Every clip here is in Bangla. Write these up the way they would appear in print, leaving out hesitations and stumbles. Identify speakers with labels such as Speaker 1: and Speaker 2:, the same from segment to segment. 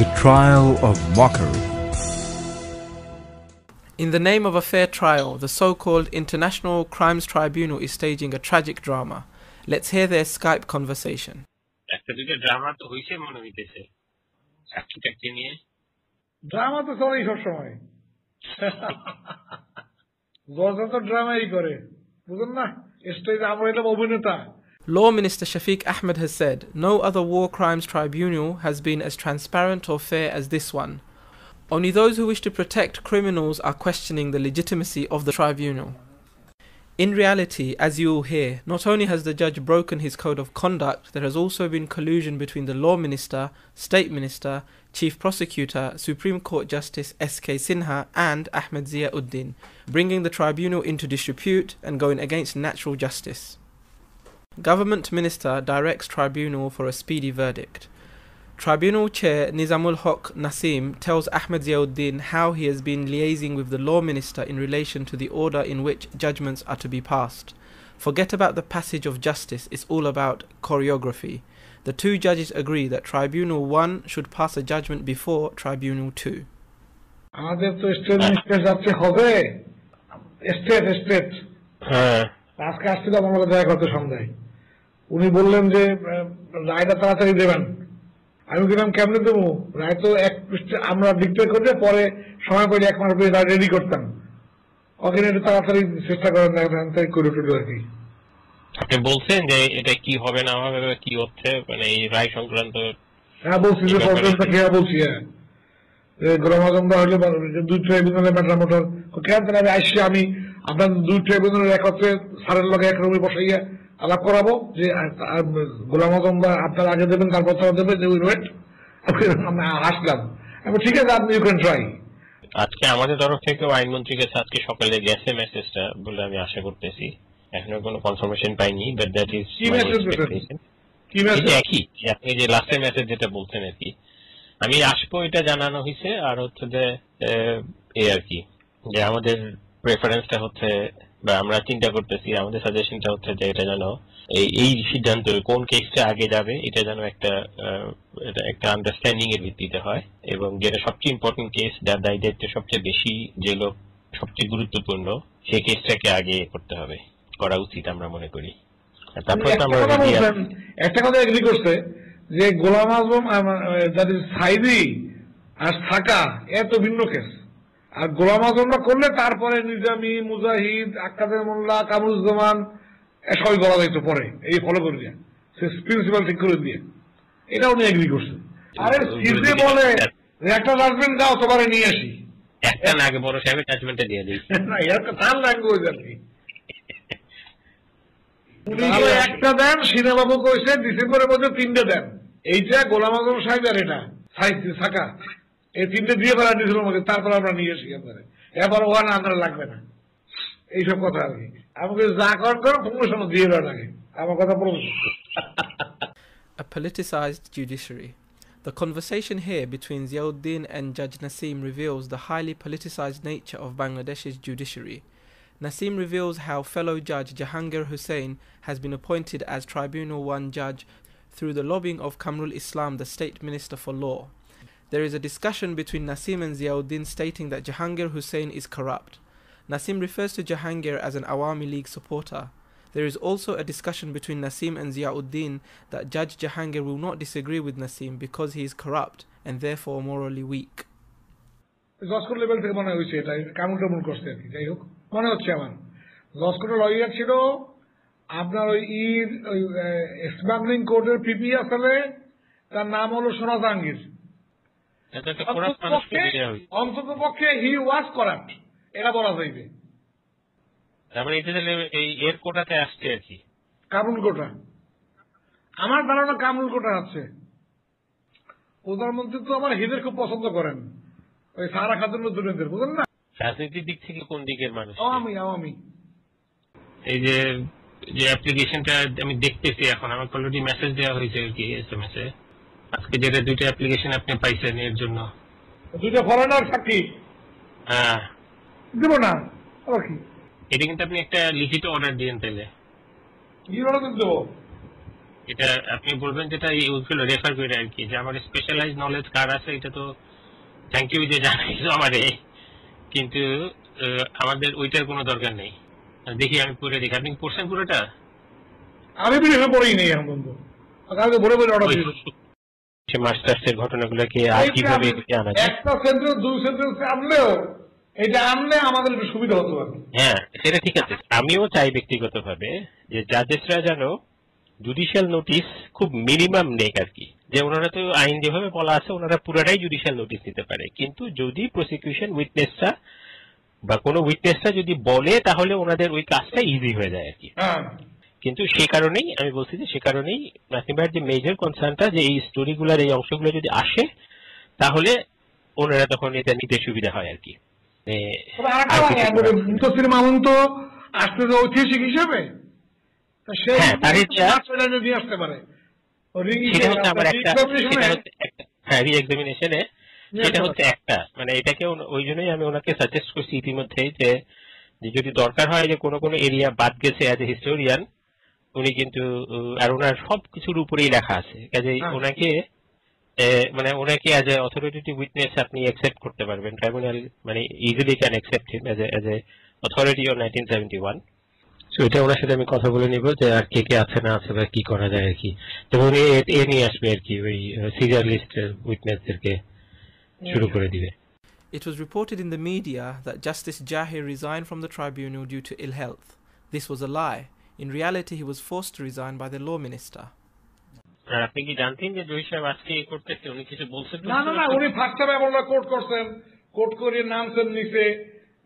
Speaker 1: The trial of mockery.
Speaker 2: In the name of a fair trial, the so-called International Crimes Tribunal is staging a tragic drama. Let's hear their Skype conversation.
Speaker 3: Drama তো চলেই সবসময় জর্জা তো ড্রামাই করে বুঝুন না স্টেজে আমরা এলাম অভিনেতা
Speaker 2: Law Minister Shafiq Ahmed has said, no other war crimes tribunal has been as transparent or fair as this one. Only those who wish to protect criminals are questioning the legitimacy of the tribunal. In reality, as you will hear, not only has the judge broken his code of conduct, there has also been collusion between the Law Minister, State Minister, Chief Prosecutor, Supreme Court Justice S.K. Sinha and Ahmed Ziauddin, bringing the tribunal into disrepute and going against natural justice. Government Minister directs tribunal for a speedy verdict. Tribunal Chair Nizamul Haq Nasim tells Ahmed Ziauddin how he has been liaising with the Law Minister in relation to the order in which judgments are to be passed. Forget about the passage of justice, it's all about choreography. The two judges agree that Tribunal 1 should pass a judgment before Tribunal 2.
Speaker 3: আমাদের তো স্টেট মিনিস্টার যাচ্ছে হবে স্টেট আজকে আসছিল আমার সাথে দেখা করতে সন্ধ্যায় উনি বললেন যে রায়টা তাড়াতাড়ি দেবেন আমি বললাম কেমনে দেবো রায় তো এক পৃষ্ঠে আমরা ডিক্লেয়ার করলে পরে সময় করে এক মাস রায় রেডি করতাম ওখানে একটু তাড়াতাড়ি চেষ্টা করেন তাড়াতাড়ি করে টুলো আর কি
Speaker 4: আপনি বলছেন যে এটা কি হবে না হবে কি হচ্ছে মানে এই রায় সংক্রান্ত
Speaker 3: হ্যাঁ বলছি যে প্রবলেমটা কি বলছি হ্যাঁ গোলাম আজম দা হলে দুই ট্রাইব্যুনালে ম্যাটার মোটর কেন তাহলে আসছি আমি আপনার দুই ট্রাইব্যুনালের একত্রে স্যারের লগে এক রুমে বসাইয়া আলাপ করাবো যে গোলাম আজম দা আপনার আগে দেবেন তারপর তারা দেবেন যে ওয়েট হাসলাম ঠিক আছে আপনি ইউ ক্যান ট্রাই
Speaker 4: আজকে আমাদের তরফ থেকে আইনমন্ত্রীর কাছে আজকে সকালে গেছে মেসেজটা বলে আমি আশা করতেছি এখনো কোনো কনফার্মেশন পাইনি বাট দ্যাট ইজ কি মেসেজ একই আপনি যে লাস্টের মেসেজ যেটা বলছেন আর কি আমি আসবো এটা জানানো হয়েছে আর হচ্ছে যে এই আর কি যে আমাদের প্রেফারেন্সটা হচ্ছে বা আমরা চিন্তা করতেছি আমাদের সাজেশনটা হচ্ছে যে এটা যেন এই সিদ্ধান্ত কোন কেসটা আগে যাবে এটা যেন একটা আন্ডারস্ট্যান্ডিং এর ভিত্তিতে হয় এবং যেটা সবচেয়ে ইম্পর্টেন্ট কেস যার দায় দায়িত্ব সবচেয়ে বেশি যে লোক সবচেয়ে গুরুত্বপূর্ণ সেই কেসটাকে আগে করতে হবে করা উচিত আমরা মনে করি তারপর
Speaker 3: একটা কথা এগ্রি করছে যে গোলাম আজম সাইদি আর থাকা এত ভিন্ন কেস আর গোলাম আজমরা করলে তারপরে নিজামী মুজাহিদ আক্কাদের মোল্লা কামরুজ্জামান সবাই বলা যাইতো পরে এই ফলো করে দিয়ে প্রিন্সিপাল ঠিক করে দিয়ে এটা উনি এগ্রি করছে আরে সিজে বলে একটা জাজমেন্ট দাও তোমারে নিয়ে আসি
Speaker 4: একটা না আগে বড় সাহেবের জাজমেন্টটা দিয়ে দিই
Speaker 3: না এর তার ল্যাঙ্গুয়েজ আর কি উনি একটা দেন সিনেবাবু কইছে ডিসেম্বরের মধ্যে 3টে দেন এইটা গোলাম আজম সাহেব আর এটা থাকা এই 3টে দিয়ে ফেলা ডিসেম্বরের মধ্যে তারপর আমরা নিয়ে আসি আপনারা এবার ওয়ান আমরা লাগবে না এইসব কথা আর কি আমাকে যা করেন করো প্রমোশন দিয়ে দেওয়া লাগে আমার কথা promotion
Speaker 2: A politicized judiciary. The conversation here between Ziauddin and Judge Nasim reveals the highly politicized nature of Bangladesh's judiciary. Nasim reveals how fellow judge Jahangir Hussain has been appointed as Tribunal 1 judge through the lobbying of Kamrul Islam, the State Minister for Law. There is a discussion between Nasim and Ziauddin stating that Jahangir Hussain is corrupt. Nasim refers to Jahangir as an Awami League supporter. There is also a discussion between Nasim and Ziauddin that Judge Jahangir will not disagree with Nasim because he is corrupt and therefore morally weak.
Speaker 3: Judge court level থেকে মনে হয়েছে এটা কামুল টামুল করছে আর কি যাই হোক মনে হচ্ছে আমার জজকোর্টের লয়ার ছিল আপনার ওই স্মাগলিং কোর্টের পিপি আসলে তার নাম হলো সোনা জাহাঙ্গীর অন্তত পক্ষে হি ওয়াজ করাপ্ট এটা বলা যাইবে
Speaker 4: তারপরে এই এর কোটাতে আসছে আর কি
Speaker 3: কামরুল কোটা আমার ধারণা কামরুল কোটা আছে প্রধানমন্ত্রী তো আমার হিদের খুব পছন্দ করেন ওই সারা খাতুন দুর্নীতির বুঝলেন না
Speaker 4: রাজনীতির দিক থেকে কোন দিকের মানুষ
Speaker 3: আওয়ামী
Speaker 4: এই যে অ্যাপ্লিকেশনটা আমি দেখতেছি এখন আমাকে অলরেডি মেসেজ দেওয়া হয়েছে আর কি এসএমএস এ আজকে যেটা 2টা অ্যাপ্লিকেশন আপনি পাইছেন এর জন্য
Speaker 3: 2টা ফরেনার সাক্ষী
Speaker 4: হ্যাঁ
Speaker 3: দেব না ওকে
Speaker 4: এটা কিন্তু আপনি একটা লিখিত অর্ডার দিয়েন তাহলে
Speaker 3: কি অর্ডার দেব
Speaker 4: এটা আপনি বলবেন যেটা ওইগুলো রেফার করে আর কি, যে আমার স্পেশালাইজ নলেজ কার আছে এটা তো থ্যাংক ইউ যে জানাইছো আমারে, কিন্তু আমাদের ওইটার কোনো দরকার নেই। দেখি আমি পড়ে দেখি, আপনি পড়ছেন পুরোটা?
Speaker 3: আমি বিদেশে পড়েই নেই এখন বন্ধু, কালকে ভোরে ভোরে অর্ডার দিয়ে
Speaker 4: মাস্টার্সের ঘটনাগুলোকে আর কিভাবে আনা যায়,
Speaker 3: একটা সেন্টেন্স দুই সেন্টেন্স আনলেও এটা আনলে আমাদের একটু সুবিধা হতে পারে।
Speaker 4: হ্যাঁ সেটা ঠিক আছে। আমিও চাই ব্যক্তিগতভাবে যে জাজেসরা যেন জুডিশিয়াল নোটিশ খুব মিনিমাম নেক আর কি, যে ওনারা তো আইন যেভাবে বলা আছে ওনারা পুরাটাই জুডিশিয়াল নোটিশ দিতে পারে, কিন্তু যদি প্রসিকিউশন উইটনেসটা বা কোনো উইটনেসটা যদি বলে তাহলে ওনাদের ওই কাজটা ইজি হয়ে যায় আর কি। কিন্তু সে কারণেই আমি বলছি যে সে কারণেই নাসিম ভাইয়ের যে মেজর কনসার্নটা যে এই স্টোরিগুলার এই অংশগুলো যদি আসে তাহলে ওনারা তখন এটা নিতে সুবিধা হয় আর কি।
Speaker 3: মামুন তো আসতে ঐতিহাসিক হিসেবে আসতে পারে
Speaker 4: রি-এক্সামিনেশনে, সেটা হচ্ছে একটা, মানে এটাকে ওই জন্যই আমি ওনাকে সাজেস্ট করছি ইতিমধ্যেই যে যদি দরকার হয় যে কোনো কোনো এরিয়া বাদ গেছে অ্যাজ এ হিস্টোরিয়ান, উনি কিন্তু আর ওনার সবকিছুর উপরেই লেখা আছে, কাজে ওনাকে মানে ওনাকে অ্যাজ এ অথরিটেটিভ উইটনেস আপনি অ্যাকসেপ্ট করতে পারবেন, ট্রাইব্যুনাল মানে easily can accept him as a authority on 1971। So এটা ওনার সাথে আমি কথা বলে নিব যে আর কে কে আছে না আছে বা কি করা যায় আর কি, এবং এ নিয়ে আসবে আর কি ওই সিজার লিস্টের উইটনেসদেরকে শুরু করে দিবে।
Speaker 2: It was reported in the media that Justice Jahi resigned from the tribunal due to ill health. This was a lie. In reality, he was forced to resign by the law minister.
Speaker 4: আপনি কি জানতেন যে জহির সাহেব আজকে এই করতেছে? উনি কিছু বলছেন?
Speaker 3: না না না, উনি ফার্স্ট টাইম আমরা কোর্ট করছেন, কোর্ট করে নামছেন নিচে,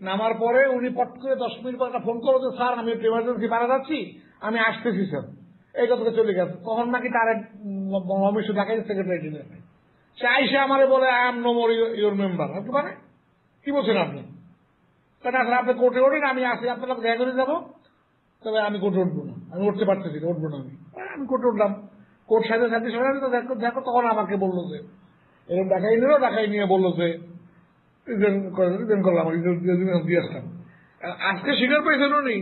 Speaker 3: নামার পরে উনি পট করে 10 মিনিট পর একটা ফোন করলো যে স্যার আমি একটু ইমার্জেন্সি পাড়া যাচ্ছি, আমি আসতেছি স্যার, এই কথা চলে গেছে। তখন নাকি তার এক অফিসে ঢাকায় সেক্রেটারি সে আইসে আমারে বলে I am no more your member. মানে কি বলছেন আপনি? আসলে আপনি কোর্টে ওঠেন, আমি আসি আপনার দেখা করে যাবো, তবে আমি কোর্টে উঠবো না, আমি উঠতে পারতেছি না, উঠবো না। আমি কোর্টে উঠলাম, কোর্ট সাথে সাথে দেখো, তখন আমাকে বললো যে এরকম দেখাই নিয়ে বললো যে রিজেন করলাম, দিয়ে আসলাম। আজকে স্বীকার পেয়েছেন উনি